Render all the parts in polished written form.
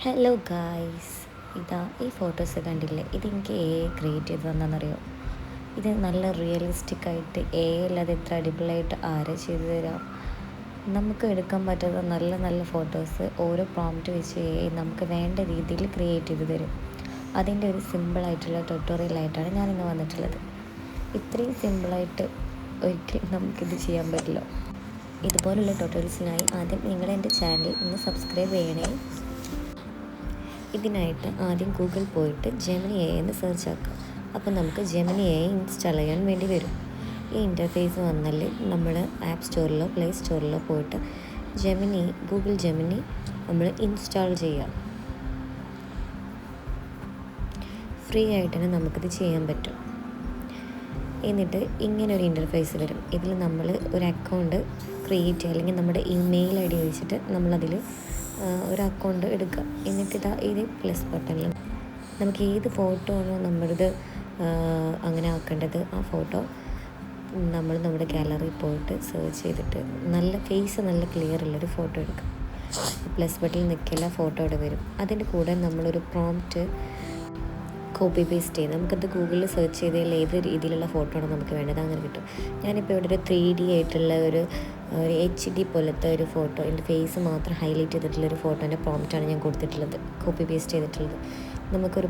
Hello guys, ഇതാ ഈ photos കണ്ടില്ലേ? ഇതെനിക്ക് ക്രിയേറ്റ് ചെയ്ത് തന്നാന്നറിയോ? ഇത് നല്ല റിയലിസ്റ്റിക് ആയിട്ട് അല്ലാതെ എത്ര അടിപൊളിയായിട്ട് ആരാ ചെയ്തു തരാം? നമുക്ക് എടുക്കാൻ പറ്റുന്ന നല്ല നല്ല ഫോട്ടോസ് ഓരോ പ്രോംപ്റ്റ് വെച്ച് നമുക്ക് വേണ്ട രീതിയിൽ ക്രിയേറ്റ് ചെയ്ത് തരും. അതിൻ്റെ ഒരു സിമ്പിളായിട്ടുള്ള ട്യൂട്ടോറിയലായിട്ടാണ് ഞാനിന്ന് വന്നിട്ടുള്ളത്. ഇത്രയും സിമ്പിളായിട്ട് ഒരിക്കലും നമുക്കിത് ചെയ്യാൻ പറ്റില്ല. ഇതുപോലുള്ള ട്യൂട്ടോറിയൽസിനായി ആദ്യം നിങ്ങൾ എൻ്റെ ചാനൽ ഒന്ന് സബ്സ്ക്രൈബ് ചെയ്യണേ. ഇതിനായിട്ട് ആദ്യം ഗൂഗിൾ പോയിട്ട് ജെമിനി എ എന്ന് സെർച്ച് ആക്കുക. അപ്പോൾ നമുക്ക് ജെമിനി എ ഇൻസ്റ്റാൾ ചെയ്യാൻ വേണ്ടി വരും. ഈ ഇൻ്റർഫേസ് വന്നാൽ നമ്മൾ ആപ്പ് സ്റ്റോറിലോ പ്ലേ സ്റ്റോറിലോ പോയിട്ട് ഗൂഗിൾ ജെമിനി നമ്മൾ ഇൻസ്റ്റാൾ ചെയ്യുക. ഫ്രീ ആയിട്ട് തന്നെ നമുക്കിത് ചെയ്യാൻ പറ്റും. എന്നിട്ട് ഇങ്ങനെ ഒരു ഇൻ്റർഫേസ് വരും. ഇതിൽ നമ്മൾ ഒരു അക്കൗണ്ട് ക്രിയേറ്റ് ചെയ്യുക, അല്ലെങ്കിൽ നമ്മുടെ ഇമെയിൽ ഐ ഡി വെച്ചിട്ട് നമ്മളതിൽ ഒരു അക്കൗണ്ട് എടുക്കുക. എന്നിട്ട് ഇത് പ്ലസ് ബട്ടണിൽ നമുക്ക് ഏത് ഫോട്ടോ ആണോ നമ്മുടേത് അങ്ങനെ ആക്കേണ്ടത്, ആ ഫോട്ടോ നമ്മൾ നമ്മുടെ ഗാലറിയിൽ പോയിട്ട് സെർച്ച് ചെയ്തിട്ട് നല്ല ക്ലിയർ ഉള്ളൊരു ഫോട്ടോ എടുക്കുക. പ്ലസ് ബട്ടണിൽ നിൽക്കില്ല, ഫോട്ടോ അവിടെ വരും. അതിൻ്റെ കൂടെ നമ്മളൊരു പ്രോംപ്റ്റ് കോപ്പി പേസ്റ്റ് ചെയ്ത് നമുക്കത് ഗൂഗിളിൽ സെർച്ച് ചെയ്താൽ ഏത് രീതിയിലുള്ള ഫോട്ടോ ആണ് നമുക്ക് വേണ്ടത് അങ്ങനെ കിട്ടും. ഞാനിപ്പോൾ ഇവിടെ ഒരു 3D ആയിട്ടുള്ള ഒരു HD പോലത്തെ ഒരു ഫോട്ടോ, എൻ്റെ ഫേസ് മാത്രം ഹൈലൈറ്റ് ചെയ്തിട്ടുള്ളൊരു ഫോട്ടോൻ്റെ പ്രോംപ്റ്റാണ് ഞാൻ കൊടുത്തിട്ടുള്ളത്, കോപ്പി പേസ്റ്റ് ചെയ്തിട്ടുള്ളത്. നമുക്ക്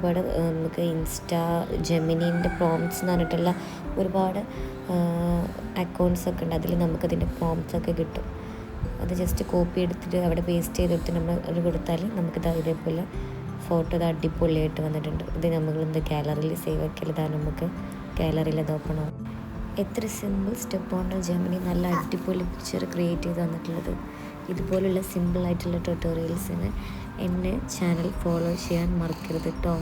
ജെമിനിൻ്റെ പ്രോംപ്റ്റ്സ് എന്ന് പറഞ്ഞിട്ടുള്ള ഒരുപാട് അക്കൗണ്ട്സൊക്കെ ഉണ്ട്. അതിൽ നമുക്കതിൻ്റെ പ്രോംപ്റ്റ്സൊക്കെ കിട്ടും. അത് ജസ്റ്റ് കോപ്പി എടുത്തിട്ട് അവിടെ പേസ്റ്റ് ചെയ്തെടുത്ത് നമ്മൾ അത് കൊടുത്താൽ നമുക്കിത് ഇതേപോലെ ഫോട്ടോ ഇത് അടിപൊളിയായിട്ട് വന്നിട്ടുണ്ട്. ഇത് നമ്മളിന്ന് ഗാലറിയിൽ സേവ് ആക്കിയാൽ നമുക്ക് ഗാലറിയിൽ അത് ഓപ്പൺ ആവും. എത്ര സിമ്പിൾ സ്റ്റെപ്പാണ് ജെമിനി നല്ല അടിപൊളി പിക്ചർ ക്രിയേറ്റ് ചെയ്ത് തന്നിട്ടുള്ളത്. ഇതുപോലുള്ള സിമ്പിളായിട്ടുള്ള ട്യൂട്ടോറിയൽസിന് എൻ്റെ ചാനൽ ഫോളോ ചെയ്യാൻ മറക്കരുത് കേട്ടോ.